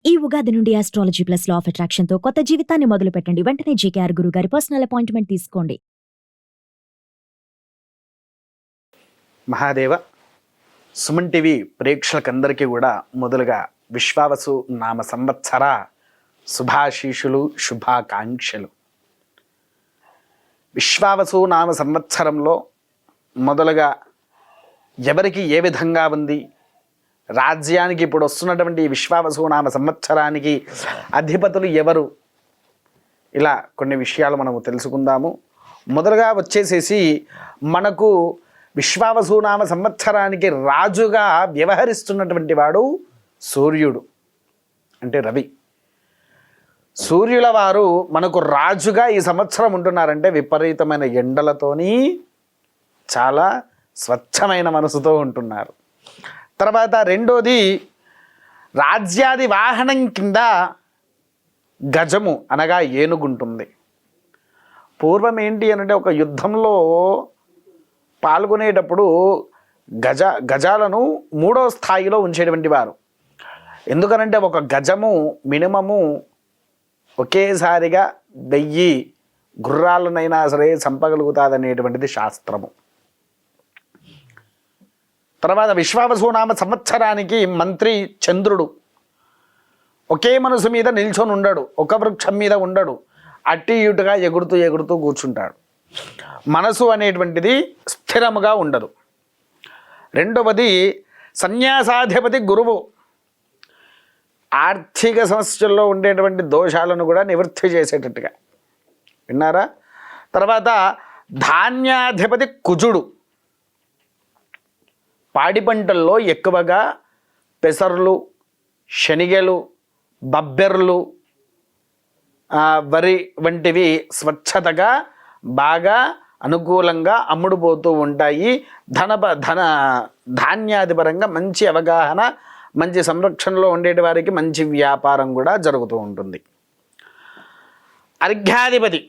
ఈ ఉగాది నుండి astrology plus law of attraction తో కొత్త జీవితాన్ని మొదలు పెట్టండి. వెంటనే జేకేఆర్ గురువు గారి పర్సనల్ అపాయింట్మెంట్ తీసుకోండి. మహాదేవ సుమన్ టీవీ ప్రేక్షకులందరికీ కూడా మొదలుగా విశ్వావసు నామ సంవత్సర శుభాశీషులు, శుభాకాంక్షలు. విశ్వావసు నామ సంవత్సరంలో మొదలుగా ఎవరికి ఏ విధంగా ఉంది, రాజ్యానికి ఇప్పుడు వస్తున్నటువంటి విశ్వావసు నామ సంవత్సరానికి అధిపతులు ఎవరు, ఇలా కొన్ని విషయాలు మనము తెలుసుకుందాము. మొదలుగా వచ్చేసేసి మనకు విశ్వావసు నామ సంవత్సరానికి రాజుగా వ్యవహరిస్తున్నటువంటి వాడు సూర్యుడు, అంటే రవి. సూర్యుల వారు మనకు రాజుగా ఈ సంవత్సరం ఉంటున్నారంటే విపరీతమైన ఎండలతోని చాలా స్వచ్ఛమైన మనసుతో ఉంటున్నారు. తర్వాత రెండోది, రాజ్యాది వాహనం కింద గజము అనగా ఏనుగుంటుంది. పూర్వం ఏంటి అనంటే ఒక యుద్ధంలో పాల్గొనేటప్పుడు గజాలను 3వ స్థాయిలో ఉంచేటువంటి వారు. ఎందుకనంటే ఒక గజము మినిమము ఒకేసారిగా 1000 గుర్రాలనైనా సరే చంపగలుగుతాదనేటువంటిది శాస్త్రము. తర్వాత విశ్వావసు నామ సంవత్సరానికి మంత్రి చంద్రుడు. ఒకే మనసు మీద నిల్చొని ఉండడు, ఒక వృక్షం మీద ఉండడు, అటు ఇటుగా ఎగురుతూ ఎగురుతూ కూర్చుంటాడు. మనసు అనేటువంటిది స్థిరముగా ఉండదు. రెండవది, సన్యాసాధిపతి గురువు. ఆర్థిక సమస్యల్లో ఉండేటువంటి దోషాలను కూడా నివృత్తి చేసేటట్టుగా, విన్నారా? తర్వాత ధాన్యాధిపతి కుజుడు. పాడి పంటల్లో ఎక్కువగా పెసర్లు, శనిగలు, బబ్బెర్లు, వరి వంటివి స్వచ్ఛతగా బాగా అనుకూలంగా అమ్ముడుపోతూ ఉంటాయి. ధాన్యాధిపరంగా మంచి అవగాహన, మంచి సంరక్షణలో ఉండేటి వారికి మంచి వ్యాపారం కూడా జరుగుతూ ఉంటుంది. అర్ఘ్యాధిపతి,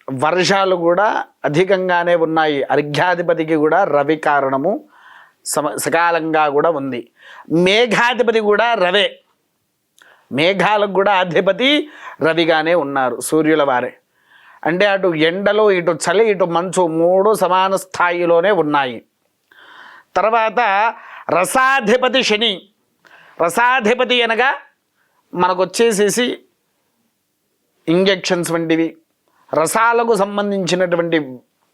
వర్షాలు కూడా అధికంగానే ఉన్నాయి. అర్ఘ్యాధిపతికి కూడా రవి కారణము సకాలంగా కూడా ఉంది. మేఘాధిపతి కూడా రవే. మేఘాలకు కూడా అధిపతి రవిగానే ఉన్నారు సూర్యుల వారే. అంటే అటు ఎండలు, ఇటు చలి, ఇటు మంచు 3 సమాన స్థాయిలోనే ఉన్నాయి. తర్వాత రసాధిపతి శని. రసాధిపతి అనగా మనకు వచ్చేసేసి ఇంజెక్షన్స్ వంటివి, రసాలకు సంబంధించినటువంటి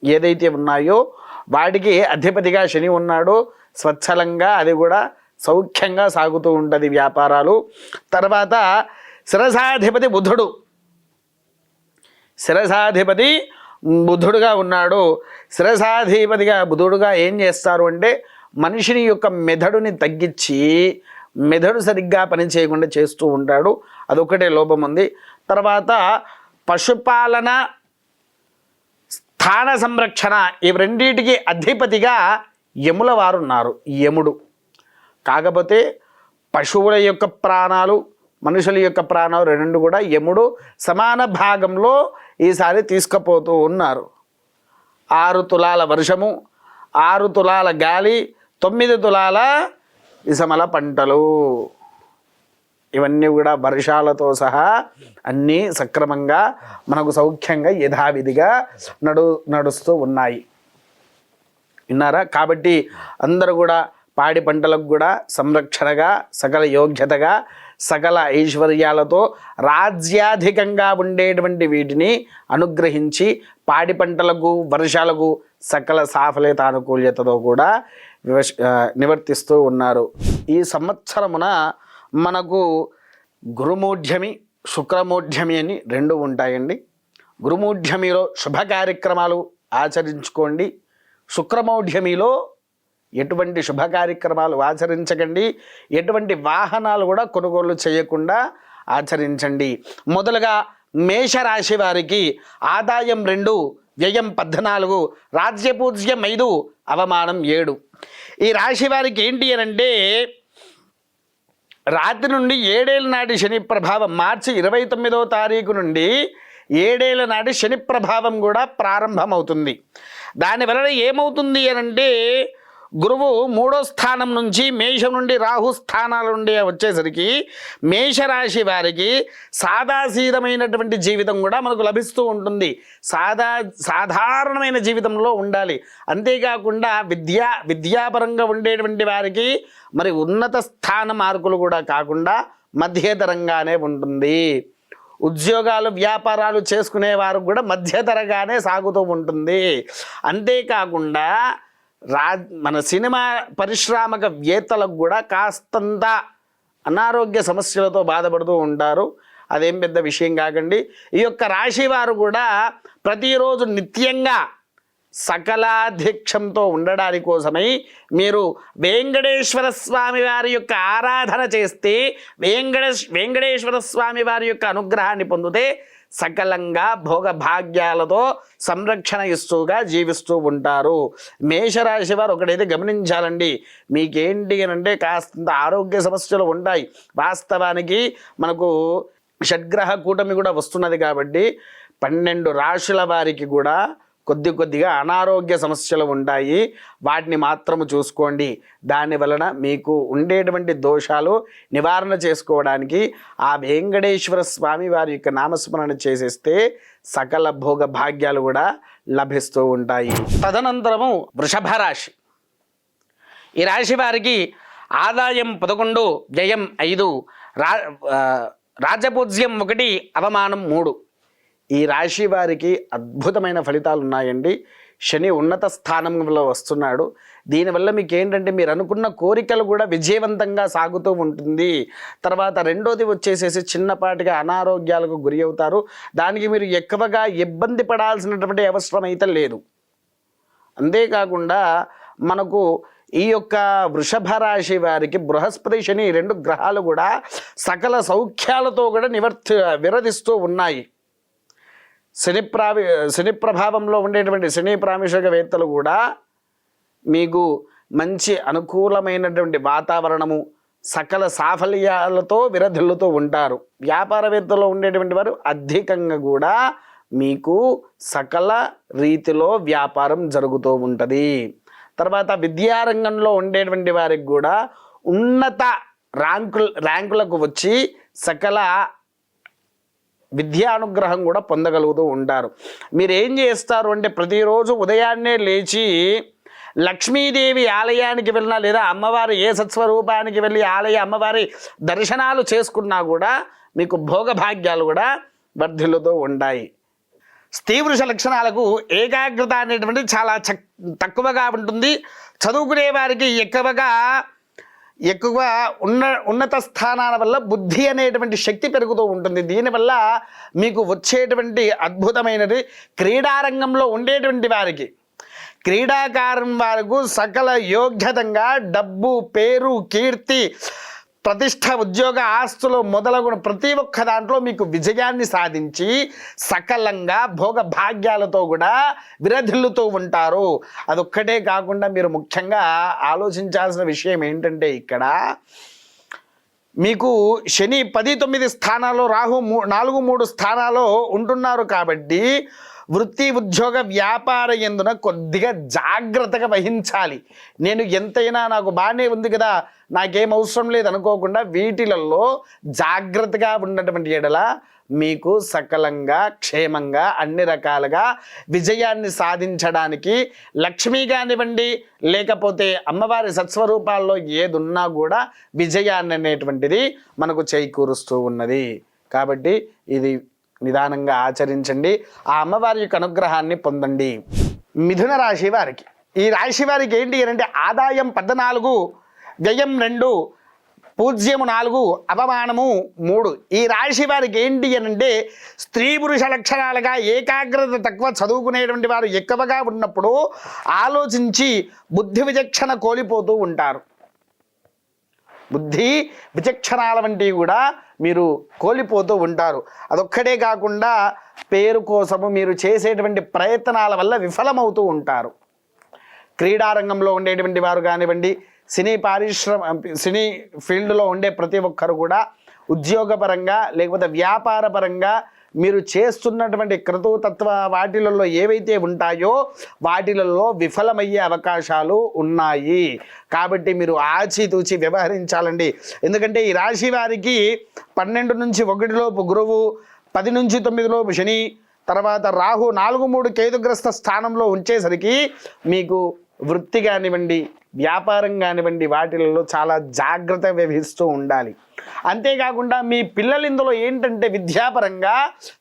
ఏదైతే ఉన్నాయో వాటికి అధిపతిగా శని ఉన్నాడు. స్వచ్ఛలంగా అది కూడా సౌఖ్యంగా సాగుతూ ఉంటుంది వ్యాపారాలు. తర్వాత శిరసాధిపతి బుధుడు. శిరసాధిపతి బుధుడుగా ఉన్నాడు. శిరసాధిపతిగా బుధుడుగా ఏం చేస్తారు అంటే మనిషిని యొక్క మెదడుని తగ్గించి మెదడు సరిగ్గా పనిచేయకుండా చేస్తూ ఉంటాడు. అదొకటే లోపం ఉంది. తర్వాత పశుపాలన, స్థాన సంరక్షణ, ఇవి రెండింటికి అధిపతిగా యముల వారు ఉన్నారు. యముడు. కాకపోతే పశువుల యొక్క ప్రాణాలు, మనుషుల యొక్క ప్రాణాలు రెండు కూడా యముడు సమాన భాగంలో ఈసారి తీసుకుపోతూ ఉన్నారు. 6 తులాల వర్షము, 6 తులాల గాలి, 9 తులాల ఇసమల పంటలు, ఇవన్నీ కూడా వర్షాలతో సహా అన్నీ సక్రమంగా మనకు సౌఖ్యంగా యథావిధిగా నడుస్తూ ఉన్నాయి. విన్నారా? కాబట్టి అందరూ కూడా పాడి పంటలకు కూడా సంరక్షణగా, సకల యోగ్యతగా, సకల ఐశ్వర్యాలతో రాజ్యాధికంగా ఉండేటువంటి వీటిని అనుగ్రహించి పాడి పంటలకు, వర్షాలకు సకల సాఫల్యత, అనుకూల్యతతో కూడా నివర్తిస్తూ ఉన్నారు. ఈ సంవత్సరమున మనకు గురుమూఢ్యమి, శుక్రమూఢ్యమి అని 2 ఉంటాయండి. గురుమూఢ్యమిలో శుభ కార్యక్రమాలు ఆచరించుకోండి. శుక్రమౌఢ్యమిలో ఎటువంటి శుభ కార్యక్రమాలు ఆచరించకండి. ఎటువంటి వాహనాలు కూడా కొనుగోలు చేయకుండా ఆచరించండి. మొదలుగా మేషరాశి వారికి ఆదాయం 2, వ్యయం 14, రాజ్యపూజ్యం 5, అవమానం 7. ఈ రాశి వారికి ఏంటి అనంటే రాత్రి నుండి 7 ఏళ్ల నాటి శని ప్రభావం, మార్చి 29వ తారీఖు నుండి 7 ఏళ్ల నాటి శని ప్రభావం కూడా ప్రారంభమవుతుంది. దానివలన ఏమవుతుంది అనంటే గురువు 3వ స్థానం నుంచి మేషం నుండి రాహు స్థానాల నుండి వచ్చేసరికి మేషరాశి వారికి సాదాసీదమైనటువంటి జీవితం కూడా మనకు లభిస్తూ ఉంటుంది. సాధారణమైన జీవితంలో ఉండాలి. అంతేకాకుండా విద్యాపరంగా ఉండేటువంటి వారికి మరి ఉన్నత స్థాన మార్కులు కూడా కాకుండా మధ్యతరంగానే ఉంటుంది. ఉద్యోగాలు వ్యాపారాలు చేసుకునే వారు కూడా మధ్యతరగానే సాగుతూ ఉంటుంది. అంతేకాకుండా మన సినిమా పరిశ్రామికవేత్తలకు కూడా కాస్తంత అనారోగ్య సమస్యలతో బాధపడుతూ ఉంటారు. అదేం పెద్ద విషయం కాకండి. ఈ యొక్క రాశి వారు కూడా ప్రతిరోజు నిత్యంగా సకలాధ్యక్షంతో ఉండడానికి కోసమై మీరు వెంకటేశ్వర స్వామి వారి యొక్క ఆరాధన చేస్తే వెంకటేశ్వర స్వామి వారి యొక్క అనుగ్రహాన్ని పొందితే సకలంగా భోగభాగ్యాలతో సంరక్షణ ఇస్తూగా జీవిస్తూ ఉంటారు. మేషరాశి వారు ఒకటైతే గమనించాలండి, మీకేంటి అని అంటే కాస్తంత ఆరోగ్య సమస్యలు ఉంటాయి. వాస్తవానికి మనకు షడ్గ్రహ కూటమి కూడా వస్తున్నది కాబట్టి 12 రాశుల వారికి కూడా కొద్దిగా అనారోగ్య సమస్యలు ఉంటాయి. వాటిని మాత్రము చూసుకోండి. దాని వలన మీకు ఉండేటువంటి దోషాలు నివారణ చేసుకోవడానికి ఆ వెంకటేశ్వర స్వామి వారి యొక్క నామస్మరణ చేసేస్తే సకల భోగ భాగ్యాలు కూడా లభిస్తూ ఉంటాయి. తదనంతరము వృషభ రాశి. ఈ రాశి వారికి ఆదాయం 11, వ్యయం 5, రాజపూజ్యం 1, అవమానం 3. ఈ రాశి వారికి అద్భుతమైన ఫలితాలు ఉన్నాయండి. శని ఉన్నత స్థానంలో వస్తున్నాడు. దీనివల్ల మీకు ఏంటంటే మీరు అనుకున్న కోరికలు కూడా విజయవంతంగా సాగుతూ ఉంటుంది. తర్వాత రెండోది వచ్చేసేసి చిన్నపాటిగా అనారోగ్యాలకు గురి అవుతారు. దానికి మీరు ఎక్కువగా ఇబ్బంది పడాల్సినటువంటి అవసరం అయితే లేదు. అంతేకాకుండా మనకు ఈ యొక్క వృషభ రాశి వారికి బృహస్పతి శని 2 గ్రహాలు కూడా సకల సౌఖ్యాలతో కూడా విరదిస్తూ ఉన్నాయి. శని ప్రభావంలో ఉండేటువంటి శని ప్రామిషకవేత్తలు కూడా మీకు మంచి అనుకూలమైనటువంటి వాతావరణము సకల సాఫల్యాలతో విరధిల్లుతూ ఉంటారు. వ్యాపారవేత్తలో ఉండేటువంటి వారు అధికంగా కూడా మీకు సకల రీతిలో వ్యాపారం జరుగుతూ ఉంటుంది. తర్వాత విద్యారంగంలో ఉండేటువంటి వారికి కూడా ఉన్నత ర్యాంకులకు వచ్చి సకల విద్యానుగ్రహం కూడా పొందగలుగుతూ ఉంటారు. మీరు ఏం చేస్తారు అంటే ప్రతిరోజు ఉదయాన్నే లేచి లక్ష్మీదేవి ఆలయానికి వెళ్ళినా లేదా అమ్మవారి ఏ సత్స్వరూపానికి వెళ్ళి అమ్మవారి దర్శనాలు చేసుకున్నా కూడా మీకు భోగభాగ్యాలు కూడా వర్ధిల్లుతూ ఉంటాయి. స్త్రీ వృష లక్షణాలకు ఏకాగ్రత అనేటువంటిది చాలా తక్కువగా ఉంటుంది. చదువుకునే వారికి ఎక్కువ ఉన్నత స్థానాల వల్ల బుద్ధి అనేటువంటి శక్తి పెరుగుతూ ఉంటుంది. దీనివల్ల మీకు వచ్చేటువంటి అద్భుతమైనది క్రీడారంగంలో ఉండేటువంటి వారికి, క్రీడాకారం వారికి సకల యోగ్యతంగా డబ్బు, పేరు, కీర్తి, ప్రతిష్ట, ఉద్యోగ, ఆస్తులు మొదలగున ప్రతి ఒక్క దాంట్లో మీకు విజయాన్ని సాధించి సకలంగా భోగ భాగ్యాలతో కూడా విరధిల్లుతూ ఉంటారు. అదొక్కటే కాకుండా మీరు ముఖ్యంగా ఆలోచించాల్సిన విషయం ఏంటంటే ఇక్కడ మీకు శని 10-9 స్థానాల్లో, రాహు 4-3 స్థానాల్లో ఉంటున్నారు కాబట్టి వృత్తి, ఉద్యోగ, వ్యాపార యందున కొద్దిగా జాగ్రత్తగా వహించాలి. నేను ఎంతైనా నాకు బాగానే ఉంది కదా, నాకేం అవసరం లేదు అనుకోకుండా వీటిలలో జాగ్రత్తగా ఉన్నటువంటి ఎడల మీకు సకలంగా క్షేమంగా అన్ని రకాలుగా విజయాన్ని సాధించడానికి లక్ష్మీ కానివ్వండి లేకపోతే అమ్మవారి సత్స్వరూపాల్లో ఏదున్నా కూడా విజయాన్ని అనేటువంటిది మనకు చేకూరుస్తూ ఉన్నది. కాబట్టి ఇది నిదానంగా ఆచరించండి. ఆ అమ్మవారి యొక్క అనుగ్రహాన్ని పొందండి. మిథున రాశి వారికి, ఈ రాశి వారికి ఏంటి అంటే ఆదాయం 14, వ్యయం 2, పూజ్యము 4, అవమానము 3. ఈ రాశి వారికి ఏంటి అంటే స్త్రీ పురుష లక్షణాలుగా ఏకాగ్రత తక్కువ, చదువుకునేటువంటి వారు ఎక్కువగా ఉన్నప్పుడు ఆలోచించి బుద్ధి విచక్షణ కోల్పోతూ ఉంటారు. బుద్ధి విచక్షణాల వంటివి కూడా మీరు కోల్పోతూ ఉంటారు. అదొక్కటే కాకుండా పేరు కోసము మీరు చేసేటువంటి ప్రయత్నాల వల్ల విఫలమవుతూ ఉంటారు. క్రీడారంగంలో ఉండేటువంటి వారు కానివ్వండి, సినీ ఫీల్డ్లో ఉండే ప్రతి ఒక్కరు కూడా ఉద్యోగపరంగా లేకపోతే వ్యాపారపరంగా మీరు చేస్తున్నటువంటి క్రతుతత్వ వాటిలలో ఏవైతే ఉంటాయో వాటిలలో విఫలమయ్యే అవకాశాలు ఉన్నాయి. కాబట్టి మీరు ఆచితూచి వ్యవహరించాలండి. ఎందుకంటే ఈ రాశి వారికి 12 నుంచి 1 లోపు గురువు, 10 నుంచి 9 లోపు శని, తర్వాత రాహు 4-3 కేతుగ్రస్త స్థానంలో ఉంచేసరికి మీకు వృత్తి కానివ్వండి, వ్యాపారం కానివ్వండి, వాటిలలో చాలా జాగ్రత్త వహిస్తూ ఉండాలి. అంతేకాకుండా మీ పిల్లలు ఇందులో ఏంటంటే విద్యాపరంగా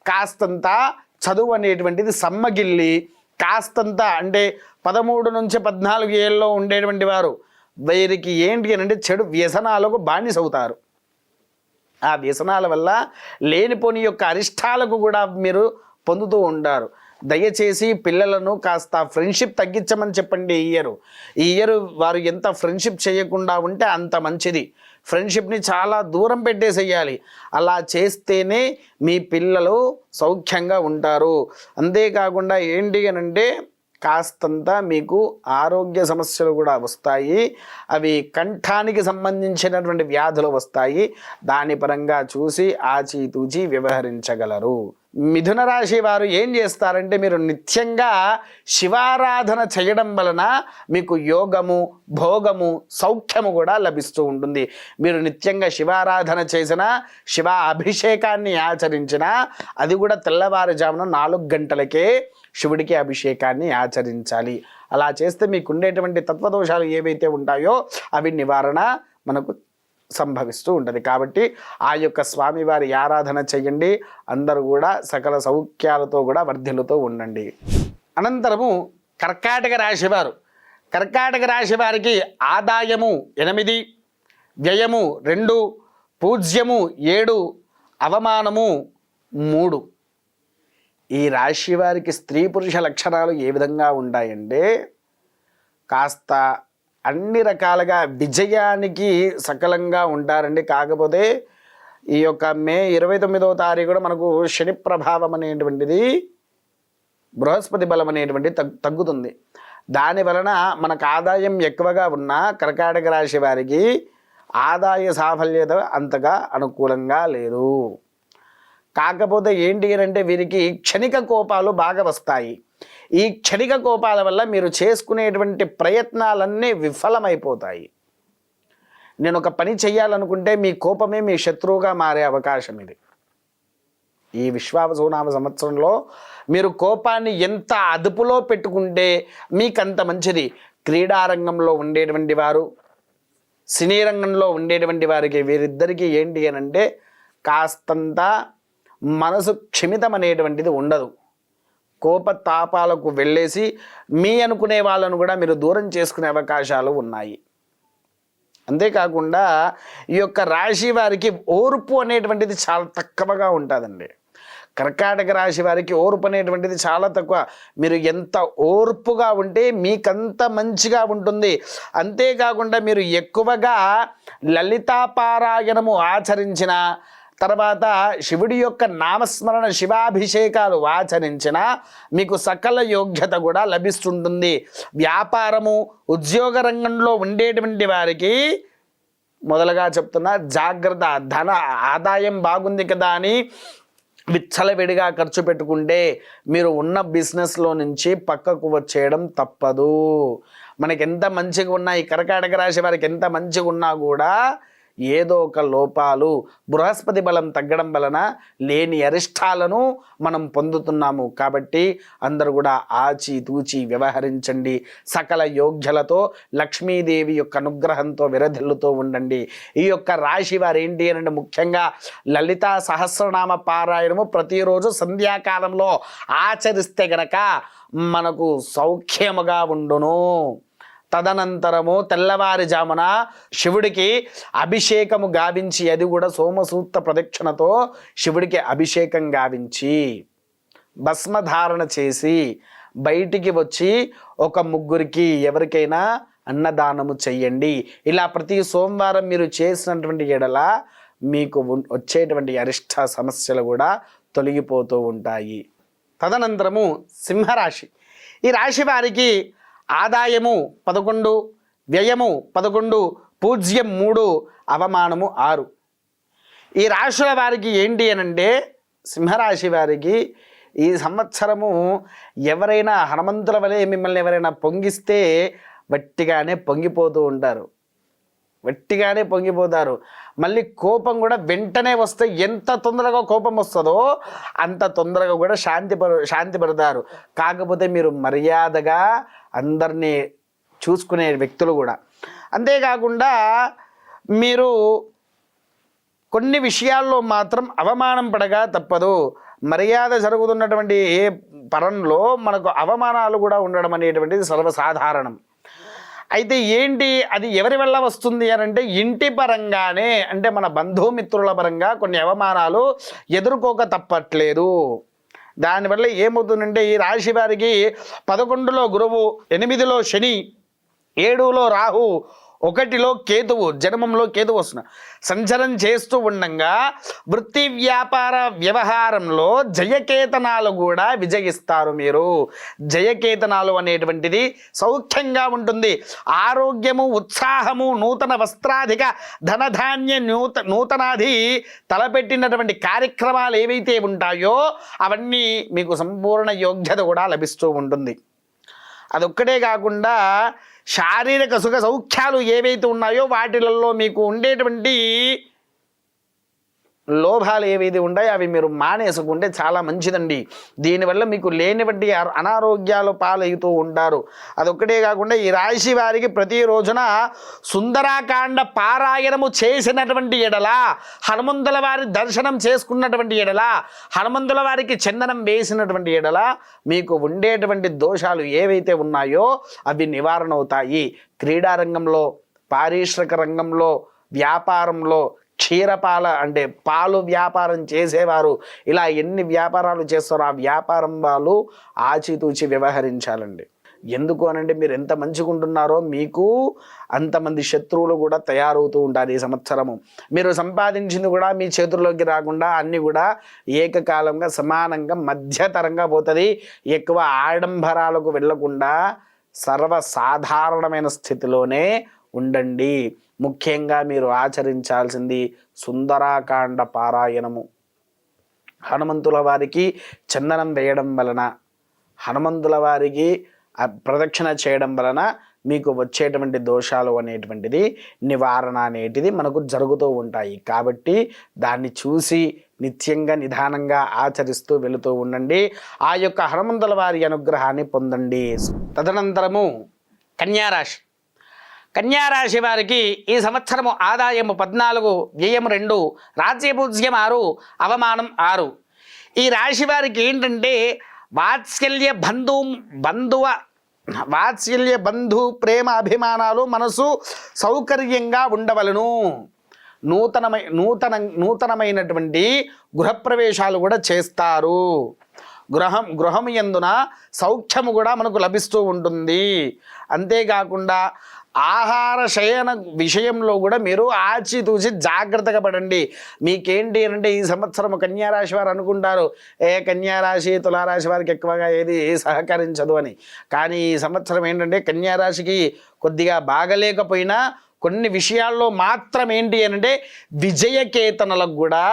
కాస్తంత చదువు అనేటువంటిది సమ్మగిల్లి కాస్తంత అంటే 13 నుంచి 14 ఏళ్ళలో ఉండేటువంటి వారు వీరికి ఏంటి అంటే చెడు వ్యసనాలకు బానిసవుతారు. ఆ వ్యసనాల వల్ల లేనిపోని యొక్క అరిష్టాలకు కూడా మీరు పొందుతూ ఉంటారు. దయచేసి పిల్లలను కాస్త ఫ్రెండ్షిప్ తగ్గించమని చెప్పండి. ఈ ఇయర్ వారు ఎంత ఫ్రెండ్షిప్ చేయకుండా ఉంటే అంత మంచిది. ఫ్రెండ్షిప్ని చాలా దూరం పెట్టేసేయాలి. అలా చేస్తేనే మీ పిల్లలు సౌఖ్యంగా ఉంటారు. అంతేకాకుండా ఏంటి అనంటే కాస్తంత మీకు ఆరోగ్య సమస్యలు కూడా వస్తాయి. అవి కంఠానికి సంబంధించినటువంటి వ్యాధులు వస్తాయి. దాని పరంగా చూసి ఆచితూచి వ్యవహరించగలరు. మిథున రాశి వారు ఏం చేస్తారంటే మీరు నిత్యంగా శివారాధన చేయడం వలన మీకు యోగము, భోగము, సౌఖ్యము కూడా లభిస్తూ ఉంటుంది. మీరు నిత్యంగా శివారాధన చేసిన, శివ అభిషేకాన్ని ఆచరించిన, అది కూడా తెల్లవారుజామున 4 గంటలకే శివుడికి అభిషేకాన్ని ఆచరించాలి. అలా చేస్తే మీకు ఉండేటువంటి తత్వదోషాలు ఏవైతే ఉంటాయో అవి నివారణ మనకు సంభవిస్తూ ఉంటుంది. కాబట్టి ఆ యొక్క స్వామివారి ఆరాధన చెయ్యండి. అందరూ కూడా సకల సౌఖ్యాలతో కూడా వర్ధిల్లుతూ ఉండండి. అనంతరము కర్కాటక రాశివారు. కర్కాటక రాశి వారికి ఆదాయము 8, వ్యయము 2, పూజ్యము 7, అవమానము 3. ఈ రాశి వారికి స్త్రీ పురుష లక్షణాలు ఏ విధంగా ఉంటాయంటే కాస్త అన్ని రకాలుగా విజయానికి సకలంగా ఉంటారండి. కాకపోతే ఈ యొక్క మే 29వ తారీఖున మనకు శని ప్రభావం అనేటువంటిది, బృహస్పతి బలం అనేటువంటిది తగ్గుతుంది. దాని వలన మనకు ఆదాయం ఎక్కువగా ఉన్న కర్కాటక రాశి వారికి ఆదాయ సాఫల్యత అంతగా అనుకూలంగా లేదు. కాకపోతే ఏంటి అంటే వీరికి క్షణిక కోపాలు బాగా వస్తాయి. ఈ క్షణిక కోపాల వల్ల మీరు చేసుకునేటువంటి ప్రయత్నాలన్నీ విఫలమైపోతాయి. నేను ఒక పని చేయాలనుకుంటే మీ కోపమే మీ శత్రువుగా మారే అవకాశం ఇది. ఈ విశ్వావసునామ సంవత్సరంలో మీరు కోపాన్ని ఎంత అదుపులో పెట్టుకుంటే మీకంత మంచిది. క్రీడారంగంలో ఉండేటువంటి వారు, సినీ రంగంలో ఉండేటువంటి వారికి వీరిద్దరికీ ఏంటి అని అంటే కాస్తంత మనసు క్షమితం అనేటువంటిది ఉండదు. కోపతాపాలకు వెళ్ళేసి మీ అనుకునే వాళ్ళను కూడా మీరు దూరం చేసుకునే అవకాశాలు ఉన్నాయి. అంతేకాకుండా ఈ యొక్క రాశి వారికి ఓర్పు అనేటువంటిది చాలా తక్కువగా ఉంటుందండి. కర్కాటక రాశి వారికి ఓర్పు అనేటువంటిది చాలా తక్కువ. మీరు ఎంత ఓర్పుగా ఉంటే మీకంత మంచిగా ఉంటుంది. అంతేకాకుండా మీరు ఎక్కువగా లలితాపారాయణము ఆచరించిన తర్వాత శివుడి యొక్క నామస్మరణ, శివాభిషేకాలు ఆచరించిన మీకు సకల యోగ్యత కూడా లభిస్తుంటుంది. వ్యాపారము, ఉద్యోగ రంగంలో ఉండేటువంటి వారికి మొదలుగా చెప్తున్నా జాగ్రత్త. ధన ఆదాయం బాగుంది కదా అని విచ్చలవిడిగా ఖర్చు పెట్టుకుంటే మీరు ఉన్న బిజినెస్లో నుంచి పక్కకు వచ్చేయడం తప్పదు. మనకి ఎంత మంచిగా ఉన్నా, ఈ కర్కాటక రాశి వారికి ఎంత మంచిగా ఉన్నా కూడా ఏదో ఒక లోపాలు, బృహస్పతి బలం తగ్గడం వలన లేని అరిష్టాలను మనం పొందుతున్నాము. కాబట్టి అందరూ కూడా ఆచితూచి వ్యవహరించండి. సకల యోగ్యలతో లక్ష్మీదేవి యొక్క అనుగ్రహంతో విరధిల్లుతూ ఉండండి. ఈ యొక్క రాశి వారు ఏంటి అంటే ముఖ్యంగా లలితా సహస్రనామ పారాయణము ప్రతిరోజు సంధ్యాకాలంలో ఆచరిస్తే గనక మనకు సౌఖ్యముగా ఉండును. తదనంతరము తెల్లవారుజామున శివుడికి అభిషేకము గావించి, అది కూడా సోమసూక్త ప్రదక్షిణతో శివుడికి అభిషేకం గావించి భస్మధారణ చేసి బయటికి వచ్చి ఒక 3 ఎవరికైనా అన్నదానము చెయ్యండి. ఇలా ప్రతి సోమవారం మీరు చేసినటువంటి ఎడల మీకు వచ్చేటువంటి అరిష్ట సమస్యలు కూడా తొలగిపోతూ ఉంటాయి. తదనంతరము సింహరాశి. ఈ రాశి వారికి ఆదాయము 11, వ్యయము 11, పూజ్యం 3, అవమానము 6. ఈ రాశుల వారికి ఏంటి అనంటే సింహరాశి వారికి ఈ సంవత్సరము ఎవరైనా హనుమంతుల వలె మిమ్మల్ని ఎవరైనా పొంగిస్తే వట్టిగానే పొంగిపోతూ ఉంటారు, వట్టిగానే పొంగిపోతారు. మళ్ళీ కోపం కూడా వెంటనే వస్తే ఎంత తొందరగా కోపం వస్తుందో అంత తొందరగా కూడా శాంతి పడతారు. కాకపోతే మీరు మర్యాదగా అందరినీ చూసుకునే వ్యక్తులు కూడా. అంతేకాకుండా మీరు కొన్ని విషయాల్లో మాత్రం అవమానం పడగా తప్పదు. మర్యాద జరుగుతున్నటువంటి ఏ పరంలో మనకు అవమానాలు కూడా ఉండడం అనేటువంటిది సర్వసాధారణం. అయితే ఏంటి అది ఎవరి వల్ల వస్తుంది అని అంటే ఇంటి పరంగానే, అంటే మన బంధుమిత్రుల పరంగా కొన్ని అవమానాలు ఎదుర్కోక తప్పట్లేదు. దానివల్ల ఏమవుతుందంటే ఈ రాశి వారికి 11లో గురువు, 8లో శని, 7లో రాహు, 1లో కేతువు, జన్మంలో కేతువు వస్తున్నారు, సంచరం చేస్తూ ఉండగా వృత్తి వ్యాపార వ్యవహారంలో జయకేతనాలు కూడా విజయిస్తారు. మీరు జయకేతనాలు అనేటువంటిది సౌఖ్యంగా ఉంటుంది. ఆరోగ్యము, ఉత్సాహము, నూతన వస్త్రాధిక ధనధాన్య నూతనాది తలపెట్టినటువంటి కార్యక్రమాలు ఏవైతే ఉంటాయో అవన్నీ మీకు సంపూర్ణ యోగ్యత కూడా లభిస్తూ ఉంటుంది. అదొక్కటే కాకుండా శారీరక సుఖ సౌఖ్యాలు ఏవైతే ఉన్నాయో వాటిలలో మీకు ఉండేటువంటి లోభాలు ఏవైతే ఉంటాయో అవి మీరు మానేసుకుంటే చాలా మంచిదండి. దీనివల్ల మీకు లేనివంటి అనారోగ్యాలు పాలవుతూ ఉంటారు. అదొక్కటే కాకుండా ఈ రాశి వారికి ప్రతిరోజున సుందరాకాండ పారాయణము చేసినటువంటి ఎడల, హనుమంతుల వారి దర్శనం చేసుకున్నటువంటి ఎడల, హనుమంతుల వారికి చందనం వేసినటువంటి ఎడల మీకు ఉండేటువంటి దోషాలు ఏవైతే ఉన్నాయో అవి నివారణ అవుతాయి. క్రీడారంగంలో, పారిశ్రామిక రంగంలో, వ్యాపారంలో, క్షీరపాల అంటే పాలు వ్యాపారం చేసేవారు, ఇలా ఎన్ని వ్యాపారాలు చేస్తారో ఆ వ్యాపారం వాళ్ళు ఆచితూచి వ్యవహరించాలండి. ఎందుకు అనంటే మీరు ఎంత మంచిగా ఉంటున్నారో మీకు అంతమంది శత్రువులు కూడా తయారవుతూ ఉంటారు. ఈ సంవత్సరము మీరు సంపాదించింది కూడా మీ చేతుల్లోకి రాకుండా అన్నీ కూడా ఏకకాలంగా సమానంగా మధ్యతరంగా పోతుంది. ఎక్కువ ఆడంబరాలకు వెళ్లకుండా సర్వసాధారణమైన స్థితిలోనే ఉండండి. ముఖ్యంగా మీరు ఆచరించాల్సింది సుందరాకాండ పారాయణము. హనుమంతుల వారికి చందనం వేయడం వలన, హనుమంతుల వారికి ప్రదక్షిణ చేయడం వలన మీకు వచ్చేటువంటి దోషాలు అనేటువంటిది నివారణ అనేటిది మనకు జరుగుతూ ఉంటాయి. కాబట్టి దాన్ని చూసి నిత్యంగా నిదానంగా ఆచరిస్తూ వెళుతూ ఉండండి. ఆ యొక్క హనుమంతుల వారి అనుగ్రహాన్ని పొందండి. తదనంతరము కన్యారాశి. కన్యారాశి వారికి ఈ సంవత్సరము ఆదాయము 14, వ్యయము 2, రాజ్యపూజ్యం 6, అవమానం 6. ఈ రాశి వారికి ఏంటంటే వాత్సల్య బంధు ప్రేమ అభిమానాలు మనసు సౌకర్యంగా ఉండవలను. నూతనమైనటువంటి గృహప్రవేశాలు కూడా చేస్తారు. గృహం యందున సౌఖ్యము కూడా మనకు లభిస్తూ ఉంటుంది. అంతేకాకుండా ఆహార శయన విషయంలో కూడా మీరు ఆచితూచి జాగ్రత్తగా పడండి. మీకేంటి అంటే ఈ సంవత్సరం కన్యారాశి వారు అనుకుంటారు కన్యారాశి తులారాశి వారికి ఎక్కువగా ఏది సహకరించదు అని. కానీ ఈ సంవత్సరం ఏంటంటే కన్యారాశికి కొద్దిగా బాగలేకపోయినా కొన్ని విషయాల్లో మాత్రం ఏంటి అంటే విజయకేతనలకు కూడా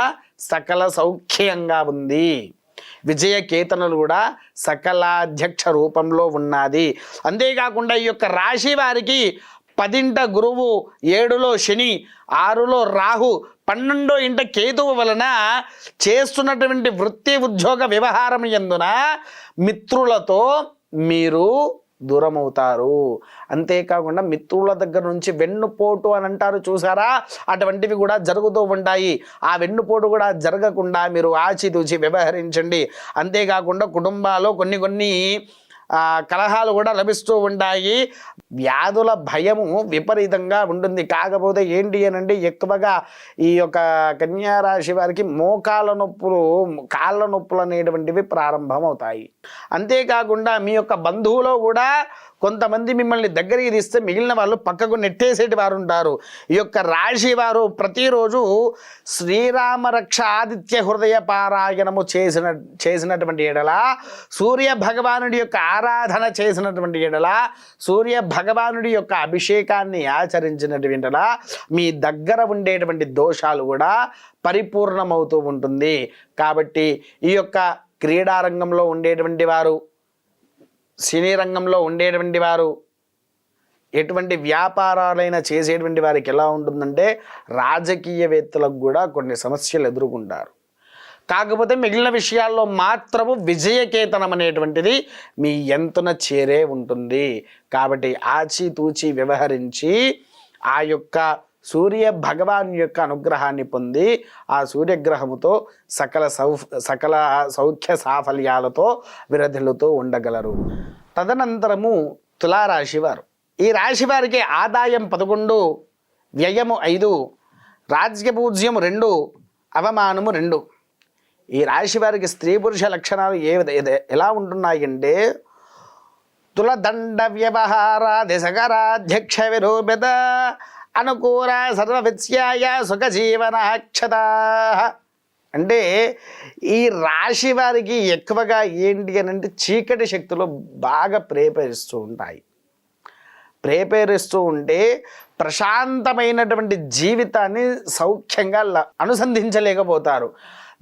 సకల సౌఖ్యంగా ఉంది. విజయకేతనలు కూడా సకలాధ్యక్ష రూపంలో ఉన్నది. అంతేకాకుండా ఈ యొక్క రాశి వారికి 10ంట గురువు, 7లో శని, 6లో రాహు, 12వ ఇంట కేతువు వలన చేస్తున్నటువంటి వృత్తి ఉద్యోగ వ్యవహారం యందున మిత్రులతో మీరు దూరమవుతారు. అంతేకాకుండా మిత్రుల దగ్గర నుంచి వెన్నుపోటు అని అంటారు చూసారా, అటువంటివి కూడా జరుగుతూ ఉంటాయి. ఆ వెన్నుపోటు కూడా జరగకుండా మీరు ఆచితూచి వ్యవహరించండి. అంతేకాకుండా కుటుంబాల్లో కొన్ని కలహాలు కూడా లభిస్తూ ఉంటాయి. వ్యాధుల భయము విపరీతంగా ఉంటుంది. కాకపోతే ఏంటి అనంటే ఎక్కువగా ఈ యొక్క కన్యారాశి వారికి మోకాళ్ళ నొప్పులు, కాళ్ళ నొప్పులు అనేటువంటివి ప్రారంభం అవుతాయి. అంతేకాకుండా మీ యొక్క బంధువులో కూడా కొంతమంది మిమ్మల్ని దగ్గరికి తీస్తే మిగిలిన వాళ్ళు పక్కకు నెట్టేసేటి వారు ఉంటారు. ఈ యొక్క రాశి వారు ప్రతిరోజు శ్రీరామ రక్ష ఆదిత్య హృదయ పారాయణము చేసినటువంటి ఎడల, సూర్య భగవానుడి యొక్క ఆరాధన చేసినటువంటి ఎడల, సూర్య భగవానుడి యొక్క అభిషేకాన్ని ఆచరించినటువంటి ఎడల మీ దగ్గర ఉండేటువంటి దోషాలు కూడా పరిపూర్ణమవుతూ ఉంటుంది. కాబట్టి ఈ యొక్క క్రీడారంగంలో ఉండేటువంటి వారు, సినీ రంగంలో ఉండేటువంటి వారు, ఎటువంటి వ్యాపారాలైనా చేసేటువంటి వారికి ఎలా ఉంటుందంటే రాజకీయవేత్తలకు కూడా కొన్ని సమస్యలు ఎదుర్కొంటారు. కాకపోతే మిగిలిన విషయాల్లో మాత్రము విజయకేతనం అనేటువంటిది మీ ఎంతున చేరే ఉంటుంది. కాబట్టి ఆచితూచి వ్యవహరించి ఆ యొక్క సూర్య భగవాన్ యొక్క అనుగ్రహాన్ని పొంది ఆ సూర్యగ్రహముతో సకల సౌఖ్య సాఫల్యాలతో విరధిల్లుతూ ఉండగలరు. తదనంతరము తులారాశి వారు. ఈ రాశి వారికి ఆదాయం 11, వ్యయము 5, రాజ్యపూజ్యము 2, అవమానము 2. ఈ రాశి వారికి స్త్రీ పురుష లక్షణాలు ఎలా ఉంటున్నాయంటే తులదండ వ్యవహారాది సకరాధ్యక్ష విరూపిత అనుకూల సర్వవిత్యాయ సుఖజీవనాక్షత. అంటే ఈ రాశి వారికి ఎక్కువగా ఏంటి అని అంటే చీకటి శక్తులు బాగా ప్రేరేపిస్తూ ఉంటాయి. ప్రేరేపిస్తూ ఉంటే ప్రశాంతమైనటువంటి జీవితాన్ని సౌఖ్యంగా అనుసంధించలేకపోతారు.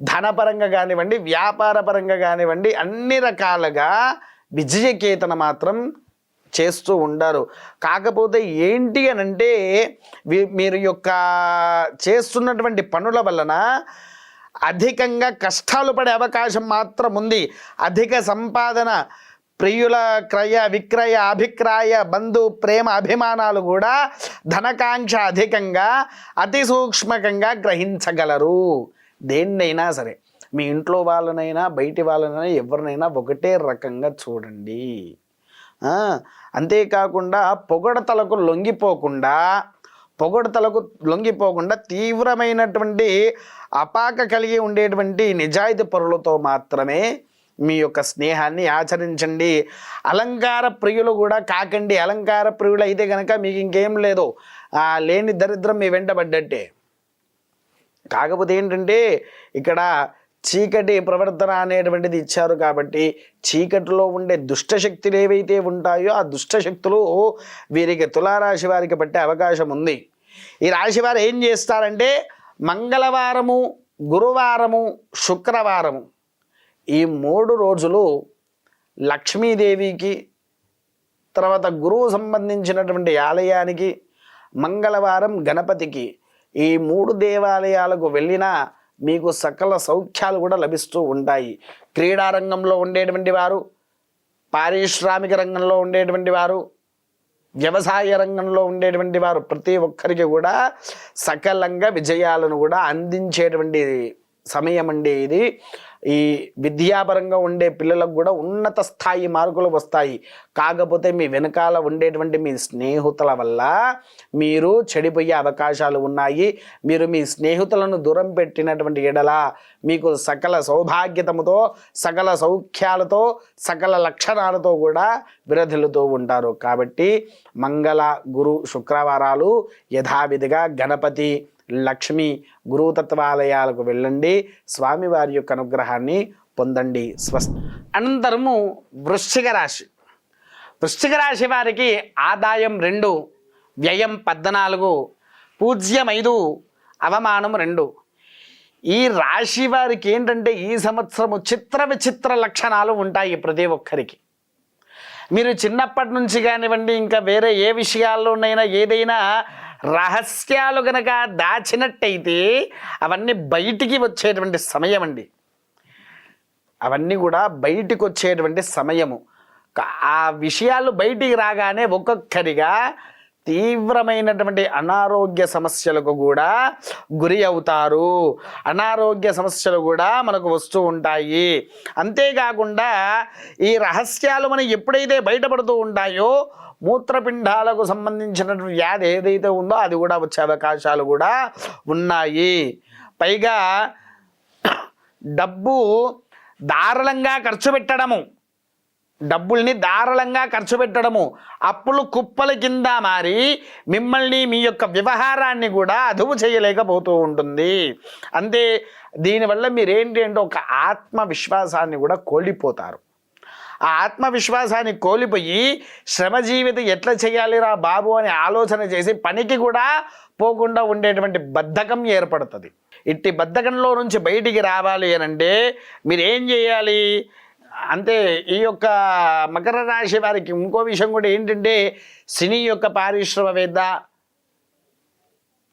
ధనపరంగా కానివ్వండి, వ్యాపారపరంగా కానివ్వండి, అన్ని రకాలుగా విజయకేతన మాత్రం చేస్తూ ఉంటారు. కాకపోతే ఏంటి అని అంటే మీరు యొక్క చేస్తున్నటువంటి పనుల వలన అధికంగా కష్టాలు పడే అవకాశం మాత్రం ఉంది. అధిక సంపాదన, ప్రియుల క్రయ విక్రయ అభిక్రాయ బంధు ప్రేమ అభిమానాలు కూడా ధనకాంక్ష అధికంగా అతి సూక్ష్మకంగా గ్రహించగలరు. దేన్నైనా సరే, మీ ఇంట్లో వాళ్ళనైనా బయటి వాళ్ళనైనా ఎవరినైనా ఒకటే రకంగా చూడండి. అంతేకాకుండా పొగడతలకు లొంగిపోకుండా తీవ్రమైనటువంటి అపాక కలిగి ఉండేటువంటి నిజాయితీ పరులతో మాత్రమే మీ యొక్క స్నేహాన్ని ఆచరించండి. అలంకార ప్రియులు కూడా కాకండి. అలంకార ప్రియులు అయితే కనుక మీకు ఇంకేం లేదు, లేని దరిద్రం మీ వెంటబడ్డట్టే. కాకపోతే ఏంటంటే ఇక్కడ చీకటి ప్రవర్తన అనేటువంటిది ఇచ్చారు కాబట్టి చీకటిలో ఉండే దుష్టశక్తులు ఏవైతే ఉంటాయో ఆ దుష్టశక్తులు వీరికి తులారాశి వారికి పట్టే అవకాశం ఉంది. ఈ రాశి వారు ఏం చేస్తారంటే మంగళవారము, గురువారము, శుక్రవారము ఈ 3 రోజులు లక్ష్మీదేవికి, తర్వాత గురువు సంబంధించినటువంటి ఆలయానికి, మంగళవారం గణపతికి, ఈ 3 దేవాలయాలకు వెళ్ళినా మీకు సకల సౌఖ్యాలు కూడా లభిస్తూ ఉంటాయి. క్రీడారంగంలో ఉండేటువంటి వారు, పారిశ్రామిక రంగంలో ఉండేటువంటి వారు, వ్యవసాయ రంగంలో ఉండేటువంటి వారు ప్రతి ఒక్కరికి కూడా సకలంగా విజయాలను కూడా అందించేటువంటి సమయం అండి ఇది. ఈ విద్యాపరంగా ఉండే పిల్లలకు కూడా ఉన్నత స్థాయి మార్కులు వస్తాయి. కాకపోతే మీ వెనకాల ఉండేటువంటి మీ స్నేహితుల వల్ల మీరు చెడిపోయే అవకాశాలు ఉన్నాయి. మీరు మీ స్నేహితులను దూరం పెట్టినటువంటి ఎడల మీకు సకల సౌభాగ్యతముతో, సకల సౌఖ్యాలతో, సకల లక్షణాలతో కూడా విరధిల్లుతూ ఉంటారు. కాబట్టి మంగళ, గురు, శుక్రవారాలు యథావిధిగా గణపతి, లక్ష్మి, గురుతత్వాలయాలకు వెళ్ళండి. స్వామివారి యొక్క అనుగ్రహాన్ని పొందండి. అనంతరము వృశ్చిక రాశి. వృశ్చిక రాశి వారికి ఆదాయం 2, వ్యయం 14, పూజ్యం 5, అవమానం 2. ఈ రాశి వారికి ఏంటంటే ఈ సంవత్సరము చిత్ర విచిత్ర లక్షణాలు ఉంటాయి ప్రతి ఒక్కరికి. మీరు చిన్నప్పటి నుంచి కానివ్వండి, ఇంకా వేరే ఏ విషయాల్లోనైనా ఏదైనా రహస్యాలు గనక దాచినట్టయితే అవన్నీ బయటికి వచ్చేటువంటి సమయం అండి. అవన్నీ కూడా బయటికి వచ్చేటువంటి సమయము. ఆ విషయాలు బయటికి రాగానే ఒక్కొక్కరిగా తీవ్రమైనటువంటి అనారోగ్య సమస్యలకు కూడా గురి అవుతారు. అనారోగ్య సమస్యలు కూడా మనకు వస్తూ ఉంటాయి. అంతేకాకుండా ఈ రహస్యాలు మనం ఎప్పుడైతే బయటపడుతూ ఉంటాయో మూత్రపిండాలకు సంబంధించినటువంటి వ్యాధి ఏదైతే ఉందో అది కూడా వచ్చే అవకాశాలు కూడా ఉన్నాయి. పైగా డబ్బు ధారాళంగా ఖర్చు పెట్టడము, డబ్బుల్ని ధారాళంగా ఖర్చు పెట్టడము, అప్పులు కుప్పల కింద మారి మిమ్మల్ని మీ యొక్క వ్యవహారాన్ని కూడా అదుపు చేయలేకపోతూ ఉంటుంది. అంతే, దీనివల్ల మీరేంటి అంటే ఒక ఆత్మవిశ్వాసాన్ని కూడా కోల్పోతారు. ఆ ఆత్మవిశ్వాసాన్ని కోల్పోయి శ్రమజీవితం ఎట్లా చేయాలిరా బాబు అని ఆలోచన చేసి పనికి కూడా పోకుండా ఉండేటువంటి బద్ధకం ఏర్పడుతుంది. ఇట్టి బద్ధకంలో నుంచి బయటికి రావాలి అనంటే మీరు ఏం చేయాలి అంటే, ఈ యొక్క మకర రాశి వారికి ఇంకో విషయం కూడా ఏంటంటే, శని యొక్క పారిశ్రమవేత్త,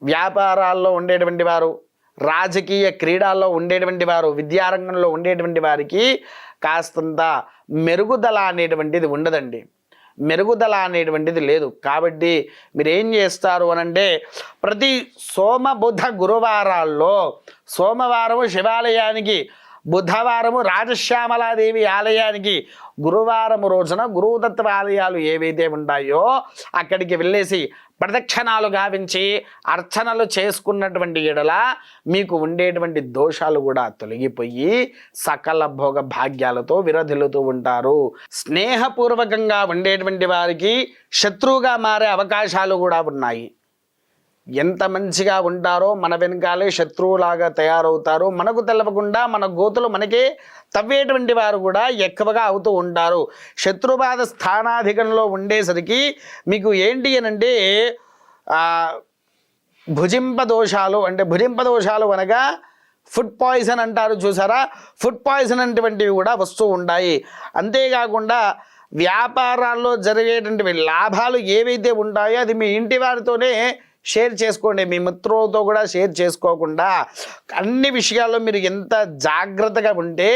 వ్యాపారాల్లో ఉండేటువంటి వారు, రాజకీయ క్రీడల్లో ఉండేటువంటి వారు, విద్యారంగంలో ఉండేటువంటి వారికి కాస్తంత మెరుగుదల అనేటువంటిది ఉండదండి. మెరుగుదల అనేటువంటిది లేదు. కాబట్టి మీరు ఏం చేస్తారు అనంటే, ప్రతి సోమ బుధ గురువారాల్లో, సోమవారము శివాలయానికి, బుధవారము రాజశ్యామలాదేవి ఆలయానికి, గురువారము రోజున గురుదత్త ఆలయాలు ఏవైతే ఉంటాయో అక్కడికి వెళ్ళేసి ప్రదక్షిణాలు గావించి అర్చనలు చేసుకున్నటువంటి ఎడల మీకు ఉండేటువంటి దోషాలు కూడా తొలగిపోయి సకల భోగ భాగ్యాలతో విరధిల్లుతూ ఉంటారు. స్నేహపూర్వకంగా ఉండేటువంటి వారికి శత్రువుగా మారే అవకాశాలు కూడా ఉన్నాయి. ఎంత మంచిగా ఉంటారో మన వెనకాలే శత్రువులాగా తయారవుతారు. మనకు తెలవకుండా మన గోతులు మనకే తవ్వేటువంటి వారు కూడా ఎక్కువగా అవుతూ ఉంటారు. శత్రుబాధ స్థానాధికంలో ఉండేసరికి మీకు ఏంటి అనంటే భుజింప దోషాలు, అంటే భుజింప దోషాలు అనగా ఫుడ్ పాయిజన్ అంటారు చూసారా, ఫుడ్ పాయిజన్ అటువంటివి కూడా వస్తూ ఉంటాయి. అంతేకాకుండా వ్యాపారాల్లో జరిగేటువంటి లాభాలు ఏవైతే ఉంటాయో అది మీ ఇంటి వారితోనే షేర్ చేసుకోండి. మీ మిత్రులతో కూడా షేర్ చేసుకోకుండా అన్ని విషయాల్లో మీరు ఎంత జాగ్రత్తగా ఉంటే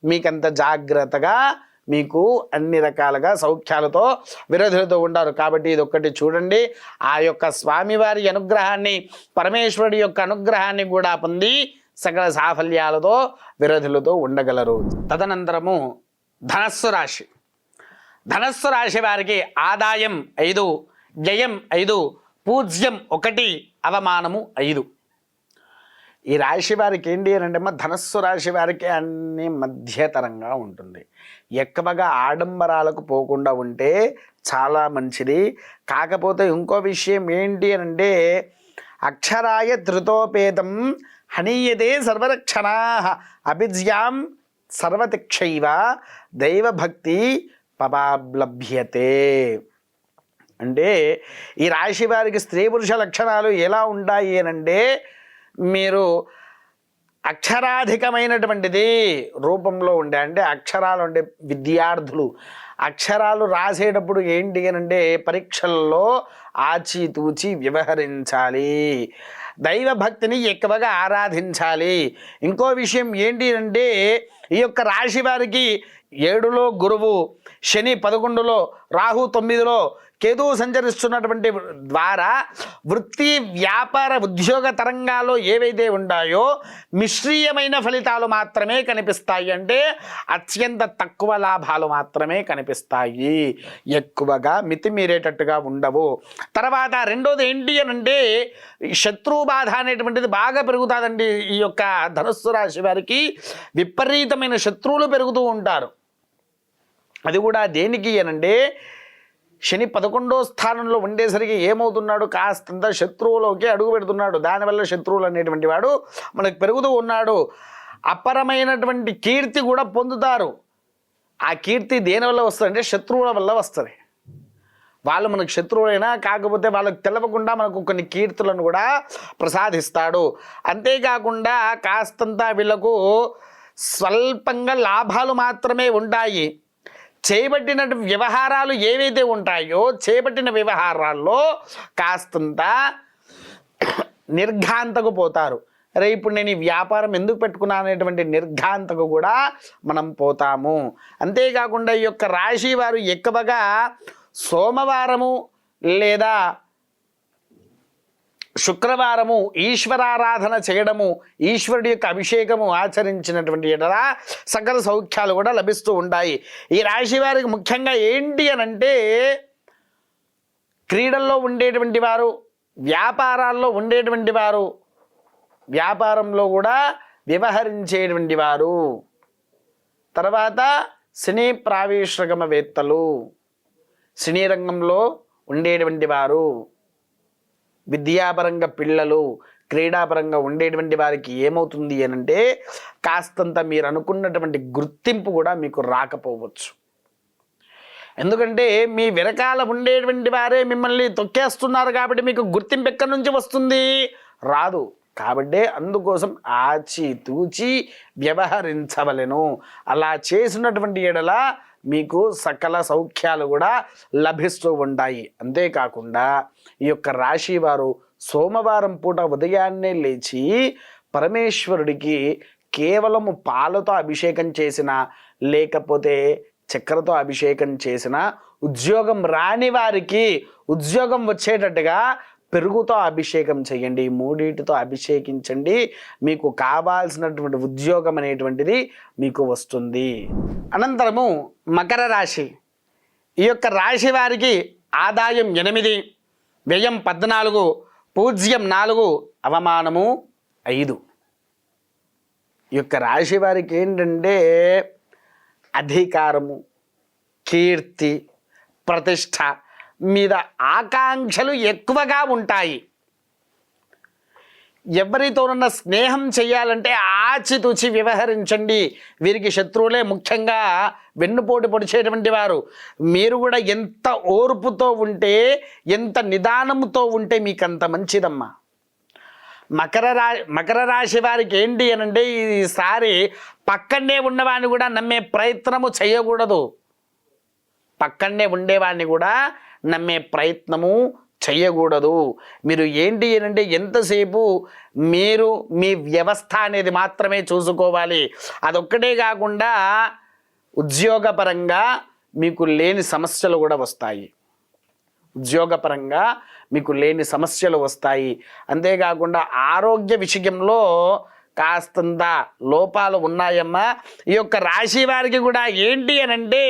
మీకంత జాగ్రత్తగా మీకు అన్ని రకాలుగా సౌఖ్యాలతో విరోధులతో ఉంటారు. కాబట్టి ఇది ఒక్కటి చూడండి. ఆ యొక్క స్వామివారి అనుగ్రహాన్ని, పరమేశ్వరుడి యొక్క అనుగ్రహాన్ని కూడా పొంది సకల సాఫల్యాలతో విరోధులతో ఉండగలరు. తదనంతరము ధనస్సు రాశి. ధనస్సు రాశి వారికి ఆదాయం 5, వ్యయం 5, పూజ్యం 1, అవమానము 5. ఈ రాశి వారికి ఏంటి అని అంటే ధనస్సు రాశి వారికి అన్ని మధ్యతరంగా ఉంటుంది. ఎక్కువగా ఆడంబరాలకు పోకుండా ఉంటే చాలా మంచిది. కాకపోతే ఇంకో విషయం ఏంటి అని అంటే, అక్షరాయ ధృతోపేతం హనీయతే సర్వరక్షణా అభిజ్యాం సర్వతిక్షైవ దైవభక్తి పవాబ్లభ్యతే. అంటే ఈ రాశి వారికి స్త్రీ పురుష లక్షణాలు ఎలా ఉంటాయి అనంటే, మీరు అక్షరాధికమైనటువంటిది రూపంలో ఉండే, అంటే అక్షరాలు అంటే విద్యార్థులు అక్షరాలు రాసేటప్పుడు ఏంటి అనంటే పరీక్షల్లో ఆచితూచి వ్యవహరించాలి, దైవభక్తిని ఎక్కువగా ఆరాధించాలి. ఇంకో విషయం ఏంటి అంటే, ఈ యొక్క రాశి వారికి 7లో గురువు, శని 11లో, రాహు 9లో, కేతువు సంచరిస్తున్నటువంటి ద్వారా వృత్తి వ్యాపార ఉద్యోగ తరంగాల్లో ఏవైతే ఉంటాయో మిశ్రీయమైన ఫలితాలు మాత్రమే కనిపిస్తాయి. అంటే అత్యంత తక్కువ లాభాలు మాత్రమే కనిపిస్తాయి, ఎక్కువగా మితిమీరేటట్టుగా ఉండవు. తర్వాత రెండోది ఏంటి అని అంటే, శత్రు బాధ అనేటువంటిది బాగా పెరుగుతుందండి. ఈ యొక్క ధనుస్సు రాశి వారికి విపరీతమైన శత్రువులు పెరుగుతూ ఉంటారు. అది కూడా దేనికి అనంటే, శని 11వ స్థానంలో ఉండేసరికి ఏమవుతున్నాడు, కాస్తంత శత్రువులోకి అడుగు పెడుతున్నాడు. దానివల్ల శత్రువులు అనేటువంటి వాడు మనకు పెరుగుతూ ఉన్నాడు. అపరమైనటువంటి కీర్తి కూడా పొందుతారు. ఆ కీర్తి దేనివల్ల వస్తుందంటే శత్రువుల వల్ల వస్తుంది. వాళ్ళు మనకు శత్రువులైనా కాకపోతే వాళ్ళకు తెలవకుండా మనకు కొన్ని కీర్తులను కూడా ప్రసాదిస్తాడు. అంతేకాకుండా కాస్తంత వీళ్ళకు స్వల్పంగా లాభాలు మాత్రమే ఉంటాయి. చేపట్టిన వ్యవహారాలు ఏవైతే ఉంటాయో చేపట్టిన వ్యవహారాల్లో కాస్తంత నిర్ఘాంతకు పోతారు. అరే ఇప్పుడు నేను ఈ వ్యాపారం ఎందుకు పెట్టుకున్నా అనేటువంటి నిర్ఘాంతకు కూడా మనం పోతాము. అంతేకాకుండా ఈ యొక్క రాశి వారు ఎక్కువగా సోమవారము లేదా శుక్రవారము ఈశ్వరారాధన చేయడము, ఈశ్వరుడి యొక్క అభిషేకము ఆచరించినటువంటి ఎడల సకల సౌఖ్యాలు కూడా లభిస్తూ ఉంటాయి. ఈ రాశి వారికి ముఖ్యంగా ఏంటి అనంటే, క్రీడల్లో ఉండేటువంటి వారు, వ్యాపారాల్లో ఉండేటువంటి వారు, వ్యాపారంలో కూడా వ్యవహరించేటువంటి వారు, తర్వాత సినీ ప్రావేశకమవేత్తలు, సినీ రంగంలో ఉండేటువంటి వారు, విద్యాపరంగా పిల్లలు, క్రీడాపరంగా ఉండేటువంటి వారికి ఏమవుతుంది అనంటే కాస్తంత మీరు అనుకున్నటువంటి గుర్తింపు కూడా మీకు రాకపోవచ్చు. ఎందుకంటే మీ వెనకాల ఉండేటువంటి వారే మిమ్మల్ని తొక్కేస్తున్నారు కాబట్టి మీకు గుర్తింపు ఎక్కడి నుంచి వస్తుంది? రాదు. కాబట్టి అందుకోసం ఆచితూచి వ్యవహరించవలెను. అలా చేసినటువంటి ఎడల మీకు సకల సౌఖ్యాలు కూడా లభిస్తూ ఉంటాయి. అంతేకాకుండా ఈ యొక్క రాశి వారు సోమవారం పూట ఉదయాన్నే లేచి పరమేశ్వరుడికి కేవలము పాలతో అభిషేకం చేసిన, లేకపోతే చక్కెరతో అభిషేకం చేసిన, ఉద్యోగం రాని వారికి ఉద్యోగం వచ్చేటట్టుగా పెరుగుతో అభిషేకం చేయండి. ఈ మూడింటితో అభిషేకించండి. మీకు కావాల్సినటువంటి ఉద్యోగం అనేటువంటిది మీకు వస్తుంది. అనంతరము మకర రాశి. ఈ యొక్క రాశి వారికి ఆదాయం 8, వ్యయం 14, పూజ్యం 4, అవమానము 5. ఈ యొక్క రాశి వారికి ఏంటంటే అధికారము, కీర్తి, ప్రతిష్ట మీద ఆకాంక్షలు ఎక్కువగా ఉంటాయి. ఎవరితోనన్నా స్నేహం చేయాలంటే ఆచితూచి వ్యవహరించండి. వీరికి శత్రువులే ముఖ్యంగా వెన్నుపోటు పొడిచేటువంటి వారు. మీరు కూడా ఎంత ఓర్పుతో ఉంటే, ఎంత నిదానంతో ఉంటే మీకు అంత మంచిదమ్మా. మకర రాశి వారికి ఏంటి అనంటే ఈసారి పక్కనే ఉన్నవాడిని కూడా నమ్మే ప్రయత్నము చేయకూడదు. పక్కనే ఉండేవాడిని కూడా నమ్మే ప్రయత్నము చెయ్యకూడదు. మీరు ఏంటి అంటే ఎంతసేపు మీరు మీ వ్యవస్థ అనేది మాత్రమే చూసుకోవాలి. అదొక్కటే కాకుండా ఉద్యోగపరంగా మీకు లేని సమస్యలు కూడా వస్తాయి. ఉద్యోగపరంగా మీకు లేని సమస్యలు వస్తాయి. అంతేకాకుండా ఆరోగ్య విషయంలో కాస్తంత లోపాలు ఉన్నాయమ్మా. ఈ యొక్క రాశి వారికి కూడా ఏంటి అనంటే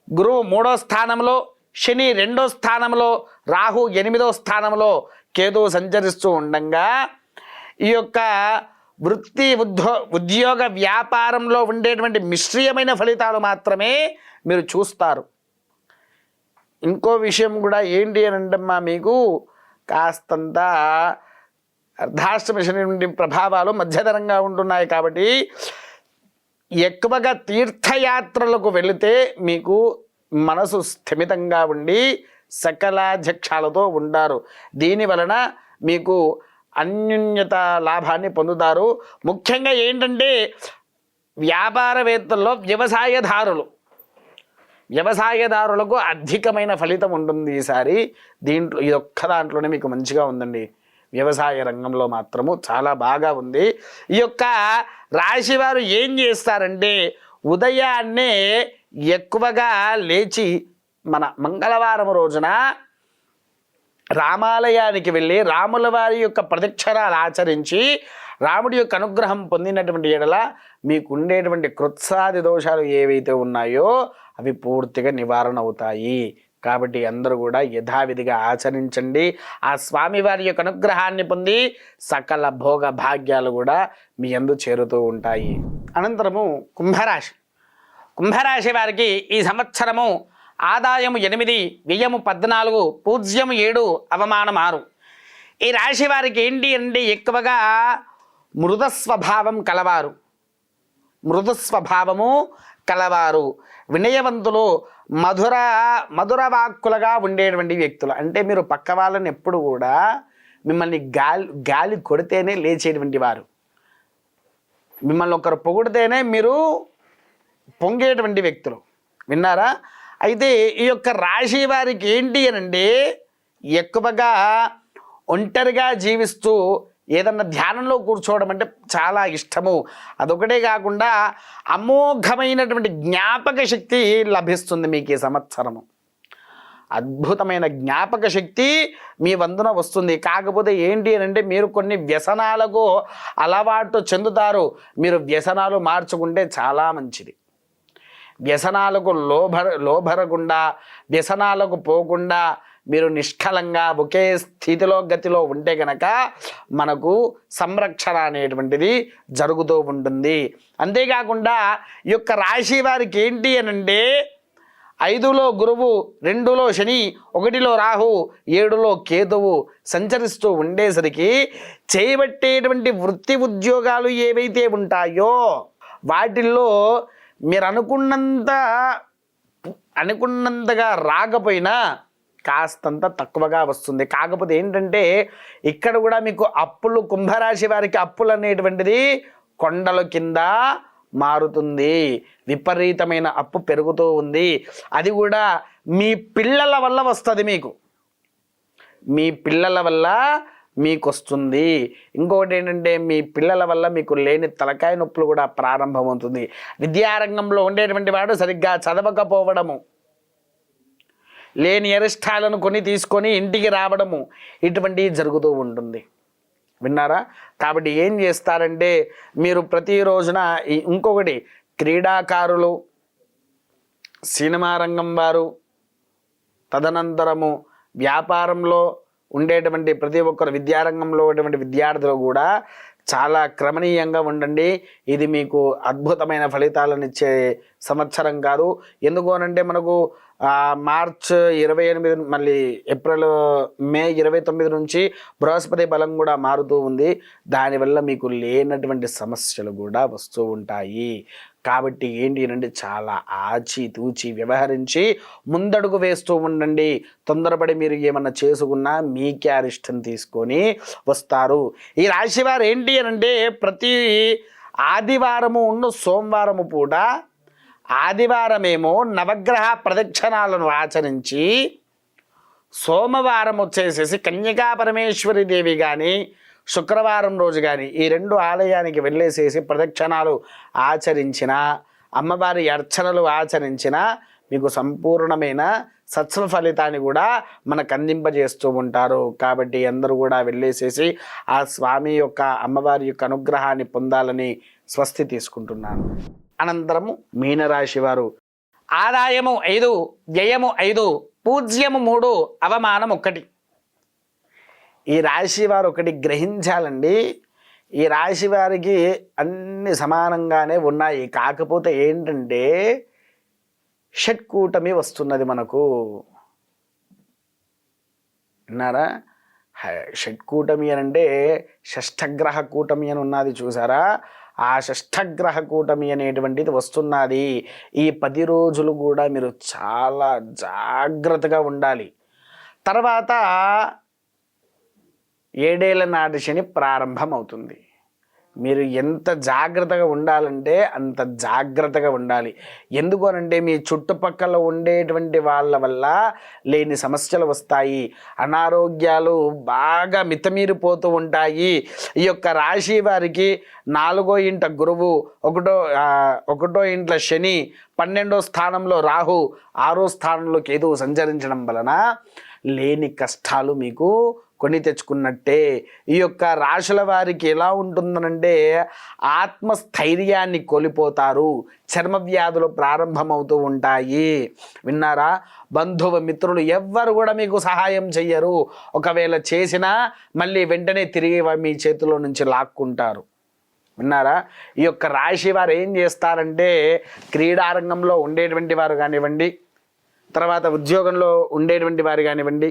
గురువు 3వ స్థానంలో, శని 2వ స్థానంలో, రాహు 8వ స్థానంలో, కేతువు సంచరిస్తూ ఉండగా ఈ యొక్క వృత్తి ఉద్యోగ వ్యాపారంలో ఉండేటువంటి మిశ్రీయమైన ఫలితాలు మాత్రమే మీరు చూస్తారు. ఇంకో విషయం కూడా ఏంటి అని అంటమ్మా, మీకు కాస్తంత అర్ధాష్టమ శని నుండి ప్రభావాలు మధ్యతరంగా ఉంటున్నాయి. కాబట్టి ఎక్కువగా తీర్థయాత్రలకు వెళితే మీకు మనసు స్థిమితంగా ఉండి సకలాధ్యక్షాలతో ఉంటారు. దీని వలన మీకు అన్యోన్యత లాభాన్ని పొందుతారు. ముఖ్యంగా ఏంటంటే వ్యాపారవేత్తల్లో వ్యవసాయదారులకు అధికమైన ఫలితం ఉంటుంది ఈసారి. దీంట్లో ఇదొక్క దాంట్లోనే మీకు మంచిగా ఉందండి. వ్యవసాయ రంగంలో మాత్రము చాలా బాగా ఉంది. ఈ యొక్క రాశివారు ఏం చేస్తారంటే ఉదయాన్నే ఎక్కువగా లేచి మన మంగళవారం రోజున రామాలయానికి వెళ్ళి రాముల వారి యొక్క ప్రదక్షిణాలు ఆచరించి రాముడి యొక్క అనుగ్రహం పొందినటువంటి ఎడల మీకు ఉండేటువంటి కృత్సాది దోషాలు ఏవైతే ఉన్నాయో అవి పూర్తిగా నివారణ అవుతాయి. కాబట్టి అందరూ కూడా యథావిధిగా ఆచరించండి. ఆ స్వామివారి యొక్క అనుగ్రహాన్ని పొంది సకల భోగ భాగ్యాలు కూడా మీ యందు చేరుతూ ఉంటాయి. అనంతరము కుంభరాశి వారికి ఈ సంవత్సరము ఆదాయము 8, వ్యయము 14, పూజ్యము 7, అవమానం 6. ఈ రాశి వారికి ఏంటి అంటే ఎక్కువగా మృదస్వభావము కలవారు, వినయవంతులు, మధుర వాక్కులుగా ఉండేటువంటి వ్యక్తులు. అంటే మీరు పక్క వాళ్ళని ఎప్పుడు కూడా మిమ్మల్ని గాలి కొడితేనే లేచేటువంటి వారు. మిమ్మల్ని ఒకరు పొగిడితేనే మీరు పొంగేటువంటి వ్యక్తులు. విన్నారా? అయితే ఈ యొక్క రాశి వారికి ఏంటి అనంటే ఎక్కువగా ఒంటరిగా జీవిస్తూ ఏదన్నా ధ్యానంలో కూర్చోవడం అంటే చాలా ఇష్టము. అదొకటే కాకుండా అమోఘమైనటువంటి జ్ఞాపక శక్తి లభిస్తుంది మీకు ఈ సంవత్సరము. అద్భుతమైన జ్ఞాపక శక్తి మీ వంతున వస్తుంది. కాకపోతే ఏంటి అంటే మీరు కొన్ని వ్యసనాలకు అలవాటు చెందుతారు. మీరు వ్యసనాలు మార్చుకుంటే చాలా మంచిది. వ్యసనాలకు లోబరకుండా, వ్యసనాలకు పోకుండా మీరు నిష్కలంగా ఒకే స్థితిలో గతిలో ఉంటే గనక మనకు సంరక్షణ అనేటువంటిది జరుగుతూ ఉంటుంది. అంతేకాకుండా ఈ యొక్క రాశి వారికి ఏంటి అనంటే 5లో గురువు, 2లో శని, 1లో రాహు, 7లో కేతువు సంచరిస్తూ ఉండేసరికి చేయబట్టేటువంటి వృత్తి ఉద్యోగాలు ఏవైతే ఉంటాయో వాటిల్లో మీరు అనుకున్నంతగా రాకపోయినా కాస్తంత తక్కువగా వస్తుంది. కాకపోతే ఏంటంటే ఇక్కడ కూడా మీకు అప్పులు, కుంభరాశి వారికి అప్పులు అనేటువంటిది కొండల కింద మారుతుంది. విపరీతమైన అప్పు పెరుగుతూ ఉంది. అది కూడా మీ పిల్లల వల్ల వస్తుంది. మీ పిల్లల వల్ల మీకు వస్తుంది. ఇంకొకటి ఏంటంటే మీ పిల్లల వల్ల మీకు లేని తలకాయ నొప్పులు కూడా ప్రారంభమవుతుంది. విద్యారంగంలో ఉండేటువంటి వాడు సరిగ్గా చదవకపోవడము, లేని అరిష్టాలను తీసుకొని ఇంటికి రావడము, ఇటువంటివి జరుగుతూ ఉంటుంది. విన్నారా? కాబట్టి ఏం చేస్తారంటే మీరు ప్రతిరోజున ఇంకొకటి క్రీడాకారులు, సినిమా రంగం వారు, తదనంతరము వ్యాపారంలో ఉండేటువంటి ప్రతి ఒక్కరు, విద్యారంగంలో ఉండేటువంటి విద్యార్థులు కూడా చాలా క్రమణీయంగా ఉండండి. ఇది మీకు అద్భుతమైన ఫలితాలను ఇచ్చే సంవత్సరం కాదు. ఎందుకు అనంటే మనకు మార్చ్ 28 మళ్ళీ మే 29 నుంచి బృహస్పతి బలం కూడా మారుతూ ఉంది. దానివల్ల మీకు లేనటువంటి సమస్యలు కూడా వస్తూ ఉంటాయి. కాబట్టి ఏంటి అంటే చాలా ఆచితూచి వ్యవహరించి ముందడుగు వేస్తూ ఉండండి. తొందరపడి మీరు ఏమన్నా చేసుకున్నా మీకే అరిష్టం తీసుకొని వస్తారు. ఈ రాశి వారు ఏంటి అంటే ప్రతి ఆదివారము సోమవారము పూట, ఆదివారమేమో నవగ్రహ ప్రదక్షిణాలను ఆచరించి, సోమవారం వచ్చేసేసి కన్యకా పరమేశ్వరి దేవి కానీ, శుక్రవారం రోజు కానీ ఈ 2 ఆలయానికి వెళ్ళేసేసి ప్రదక్షిణాలు ఆచరించిన, అమ్మవారి అర్చనలు ఆచరించిన మీకు సంపూర్ణమైన సత్సవ ఫలితాన్ని కూడా మనకు అందింపజేస్తూ ఉంటారు. కాబట్టి అందరూ కూడా వెళ్ళేసేసి ఆ స్వామి యొక్క, అమ్మవారి యొక్క అనుగ్రహాన్ని పొందాలని స్వస్తి తీసుకుంటున్నాను. అనంతరము మీనరాశి వారు ఆదాయము 5, వ్యయము 5, పూజ్యము 3, అవమానం 1. ఈ రాశి వారు ఒకటి గ్రహించాలండి. ఈ రాశి వారికి అన్ని సమానంగానే ఉన్నాయి. కాకపోతే ఏంటంటే షట్కూటమి వస్తున్నది మనకు. విన్నారా? షట్కూటమి అని అంటే షష్ఠగ్రహ కూటమి అని ఉన్నది చూసారా? ఆ షష్ఠగ్రహ కూటమి అనేటువంటిది వస్తున్నది. ఈ 10 రోజులు కూడా మీరు చాలా జాగ్రత్తగా ఉండాలి. తర్వాత 7 ఏళ్ల నాటి శని ప్రారంభమవుతుంది. మీరు ఎంత జాగ్రత్తగా ఉండాలంటే అంత జాగ్రత్తగా ఉండాలి. ఎందుకు అనంటే మీ చుట్టుపక్కల ఉండేటువంటి వాళ్ళ వల్ల లేని సమస్యలు వస్తాయి. అనారోగ్యాలు బాగా మితమీరిపోతూ ఉంటాయి. ఈ యొక్క రాశి వారికి 4వ ఇంట గురువు, 1వ ఇంట్లో శని, 12వ స్థానంలో రాహు, 6వ స్థానంలో కేతువు సంచరించడం వలన లేని కష్టాలు మీకు కొని తెచ్చుకున్నట్టే. ఈ యొక్క రాశుల వారికి ఎలా ఉంటుందనంటే ఆత్మస్థైర్యాన్ని కోల్పోతారు. చర్మ వ్యాధులు ప్రారంభమవుతూ ఉంటాయి. విన్నారా? బంధువు, మిత్రులు ఎవ్వరు కూడా మీకు సహాయం చెయ్యరు. ఒకవేళ చేసినా మళ్ళీ వెంటనే తిరిగి మీ చేతిలో నుంచి లాక్కుంటారు. విన్నారా? ఈ యొక్క రాశి వారు ఏం చేస్తారంటే క్రీడారంగంలో ఉండేటువంటి వారు కానివ్వండి, తర్వాత ఉద్యోగంలో ఉండేటువంటి వారు కానివ్వండి,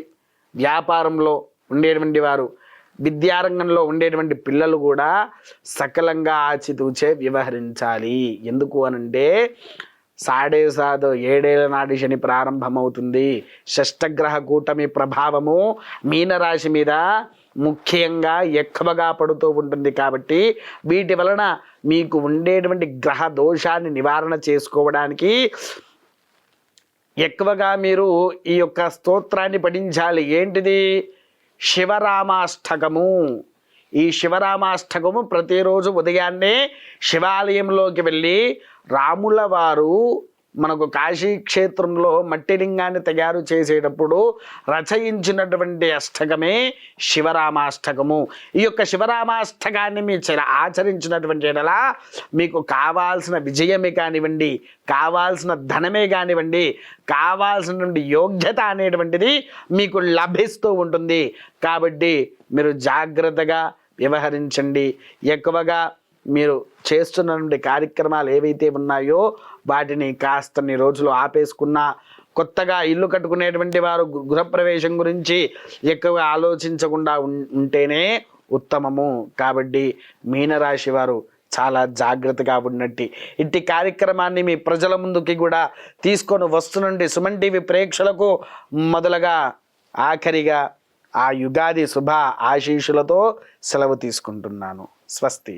వ్యాపారంలో ఉండేటువంటి వారు, విద్యారంగంలో ఉండేటువంటి పిల్లలు కూడా సకలంగా ఆచితూచే వ్యవహరించాలి. ఎందుకు అనంటే 7.5 ఏడేళ్ల నాటి శని ప్రారంభమవుతుంది. షష్ఠగ్రహ కూటమి ప్రభావము మీనరాశి మీద ముఖ్యంగా ఎక్కువగా పడుతూ ఉంటుంది. కాబట్టి వీటి వలన మీకు ఉండేటువంటి గ్రహ దోషాన్ని నివారణ చేసుకోవడానికి ఎక్కువగా మీరు ఈ యొక్క స్తోత్రాన్ని పఠించాలి. ఏంటిది? శివరామాష్టకము. ఈ శివరామాష్టకము ప్రతిరోజు ఉదయాన్నే శివాలయంలోకి వెళ్ళి రాముల వారు మనకు కాశీ క్షేత్రంలో మట్టి లింగాన్ని తయారు చేసేటప్పుడు రచయించినటువంటి అష్టకమే శివరామాష్టకము. ఈ యొక్క శివరామాష్టకాన్ని మీరు ఆచరించినటువంటి ఎడలా మీకు కావాల్సిన విజయమే కానివ్వండి, కావాల్సిన ధనమే కానివ్వండి, కావాల్సినటువంటి యోగ్యత అనేటువంటిది మీకు లభిస్తూ ఉంటుంది. కాబట్టి మీరు జాగ్రత్తగా వ్యవహరించండి. ఎక్కువగా మీరు చేస్తున్నటువంటి కార్యక్రమాలు ఏవైతే ఉన్నాయో వాటిని కాస్తన్ని రోజులు ఆపేసుకున్నా, కొత్తగా ఇల్లు కట్టుకునేటువంటి వారు గృహప్రవేశం గురించి ఎక్కువ ఆలోచించకుండా ఉంటేనే ఉత్తమము. కాబట్టి మీనరాశి వారు చాలా జాగ్రత్తగా ఉన్నట్టు ఇట్టి కార్యక్రమాన్ని మీ ప్రజల ముందుకి కూడా తీసుకొని వస్తునండి. సుమన్ టీవీ ప్రేక్షకులకు మొదలుగా ఆఖరిగా ఆ యుగాది శుభ ఆశీస్సులతో సెలవు తీసుకుంటున్నాను. స్వస్తి.